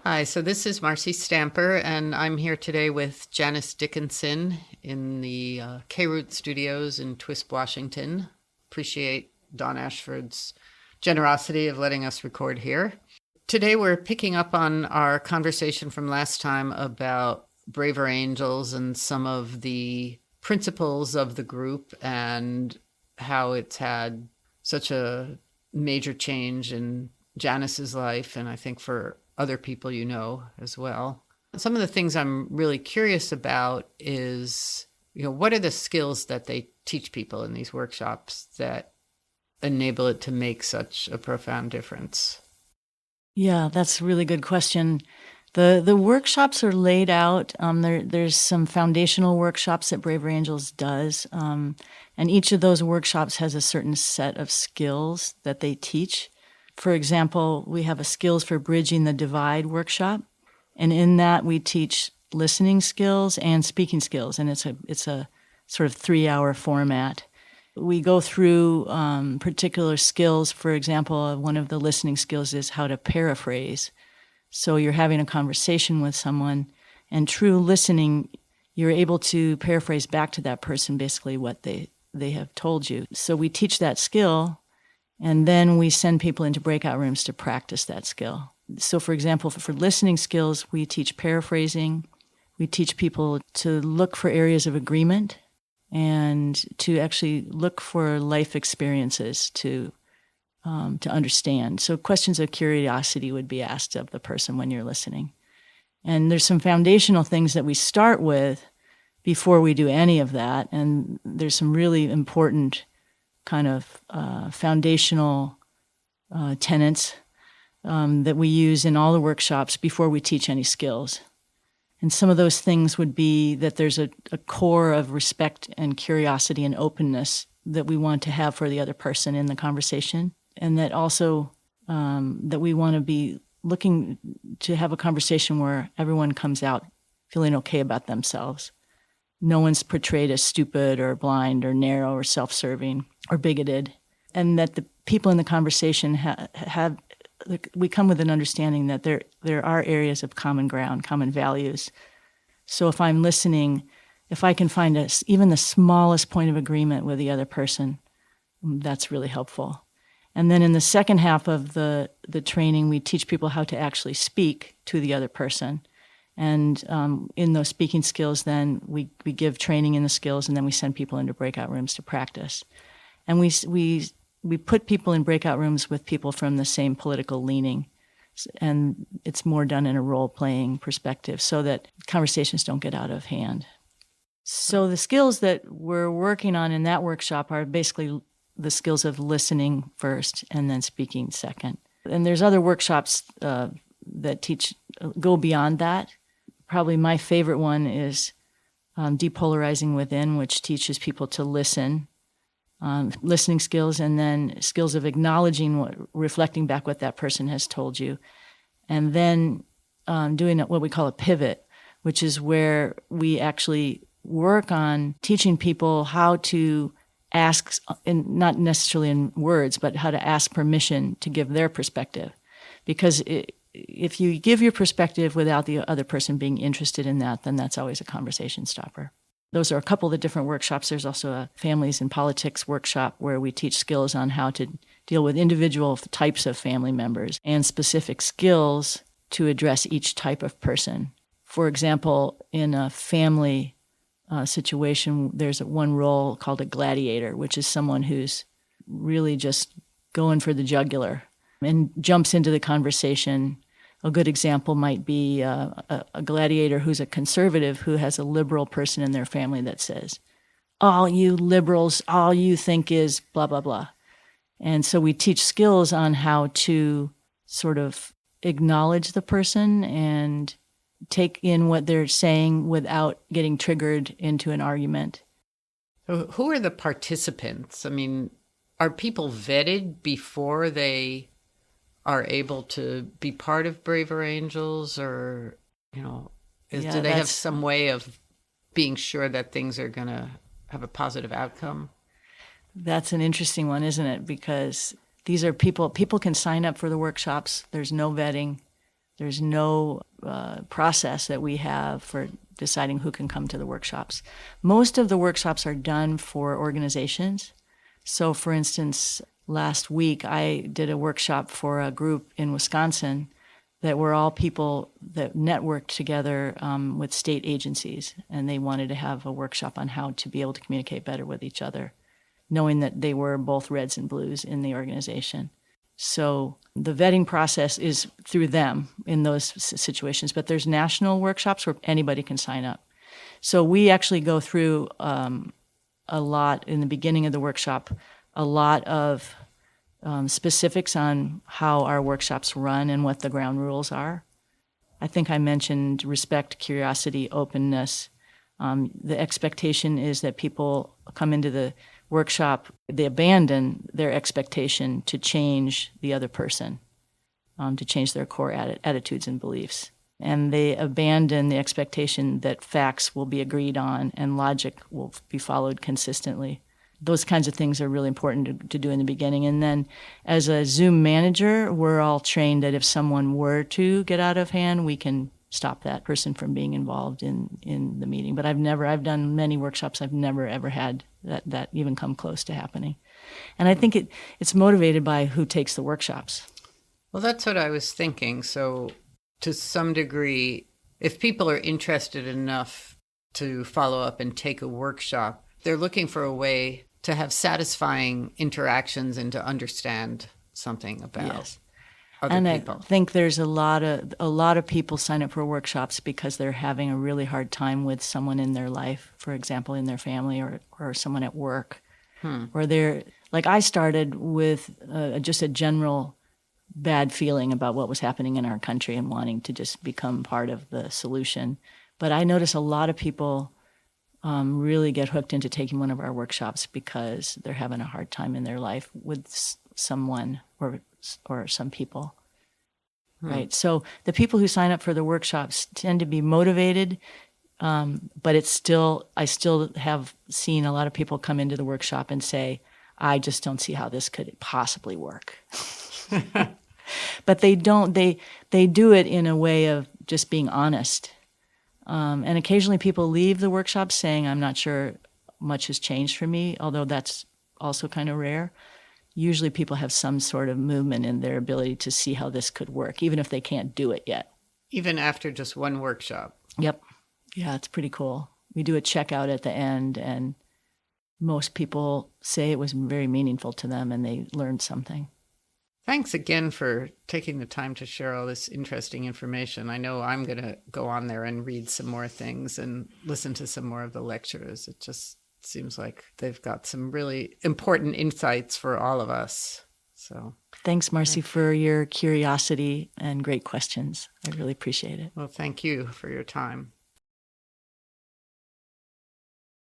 Hi, so this is Marcy Stamper, and I'm here today with Janice Dickinson in the K-Root Studios in Twisp, Washington. Appreciate Don Ashford's generosity of letting us record here. Today we're picking up on our conversation from last time about Braver Angels and some of the principles of the group and how it's had such a major change in Janice's life, and I think for other people you know as well. Some of the things I'm really curious about is, what are the skills that they teach people in these workshops that enable it to make such a profound difference? Yeah, that's a really good question. The workshops are laid out. There's some foundational workshops that Braver Angels does, and each of those workshops has a certain set of skills that they teach. For example, we have a Skills for Bridging the Divide workshop, and in that we teach listening skills and speaking skills, and it's a sort of 3-hour format. We go through particular skills. For example, one of the listening skills is how to paraphrase. So you're having a conversation with someone, and true listening, you're able to paraphrase back to that person basically what they have told you. So we teach that skill, and then we send people into breakout rooms to practice that skill. So for example, for listening skills, we teach paraphrasing. We teach people to look for areas of agreement and to actually look for life experiences to understand. So questions of curiosity would be asked of the person when you're listening. And there's some foundational things that we start with before we do any of that. And there's some really important kind of foundational tenets that we use in all the workshops before we teach any skills. And some of those things would be that there's a core of respect and curiosity and openness that we want to have for the other person in the conversation. And that also that we want to be looking to have a conversation where everyone comes out feeling okay about themselves. No one's portrayed as stupid or blind or narrow or self-serving or bigoted. And that the people in the conversation we come with an understanding that there are areas of common ground, common values. So if I'm listening, if I can find even the smallest point of agreement with the other person, that's really helpful. And then in the second half of the training, we teach people how to actually speak to the other person. And in those speaking skills, then we give training in the skills, and then we send people into breakout rooms to practice. And we put people in breakout rooms with people from the same political leaning, and it's more done in a role-playing perspective so that conversations don't get out of hand. So the skills that we're working on in that workshop are basically the skills of listening first and then speaking second. And there's other workshops that go beyond that. Probably my favorite one is Depolarizing Within, which teaches people to listen, listening skills, and then skills of acknowledging reflecting back what that person has told you, and then doing what we call a pivot, which is where we actually work on teaching people how to ask, not necessarily in words, but how to ask permission to give their perspective. Because if you give your perspective without the other person being interested in that, then that's always a conversation stopper. Those are a couple of the different workshops. There's also a Families and Politics workshop where we teach skills on how to deal with individual types of family members and specific skills to address each type of person. For example, in a family situation, there's one role called a gladiator, which is someone who's really just going for the jugular and jumps into the conversation. A good example might be a gladiator who's a conservative who has a liberal person in their family that says, all you liberals, all you think is blah, blah, blah. And so we teach skills on how to sort of acknowledge the person and take in what they're saying without getting triggered into an argument. So who are the participants? I mean, are people vetted before they are able to be part of Braver Angels, or, do they have some way of being sure that things are going to have a positive outcome? That's an interesting one, isn't it? Because these are people can sign up for the workshops. There's no vetting. There's no process that we have for deciding who can come to the workshops. Most of the workshops are done for organizations. So, for instance, last week I did a workshop for a group in Wisconsin that were all people that networked together with state agencies, and they wanted to have a workshop on how to be able to communicate better with each other, knowing that they were both reds and blues in the organization. So the vetting process is through them in those situations, but there's national workshops where anybody can sign up. So we actually go through a lot in the beginning of the workshop, a lot of specifics on how our workshops run and what the ground rules are. I think I mentioned respect, curiosity, openness. The expectation is that people come into the workshop, they abandon their expectation to change the other person, to change their core attitudes and beliefs. And they abandon the expectation that facts will be agreed on and logic will be followed consistently. Those kinds of things are really important to do in the beginning. And then as a Zoom manager, we're all trained that if someone were to get out of hand, we can stop that person from being involved in the meeting. But I've done many workshops, I've never ever had that even come close to happening. And I think it's motivated by who takes the workshops. Well, that's what I was thinking. So to some degree, if people are interested enough to follow up and take a workshop, they're looking for a way to have satisfying interactions and to understand something about other people. I think there's a lot of people sign up for workshops because they're having a really hard time with someone in their life, for example, in their family or someone at work. Or they're, like I started with just a general bad feeling about what was happening in our country and wanting to just become part of the solution. But I notice a lot of people really get hooked into taking one of our workshops because they're having a hard time in their life with someone or some people. Right. So the people who sign up for the workshops tend to be motivated, but I still have seen a lot of people come into the workshop and say, I just don't see how this could possibly work. But they don't, they do it in a way of just being honest. And occasionally people leave the workshop saying, I'm not sure much has changed for me, although that's also kind of rare. Usually people have some sort of movement in their ability to see how this could work, even if they can't do it yet. Even after just one workshop. Yep. Yeah, it's pretty cool. We do a checkout at the end, and most people say it was very meaningful to them and they learned something. Thanks again for taking the time to share all this interesting information. I know I'm going to go on there and read some more things and listen to some more of the lectures. It just seems like they've got some really important insights for all of us. So thanks, Marcy, for your curiosity and great questions. I really appreciate it. Well, thank you for your time.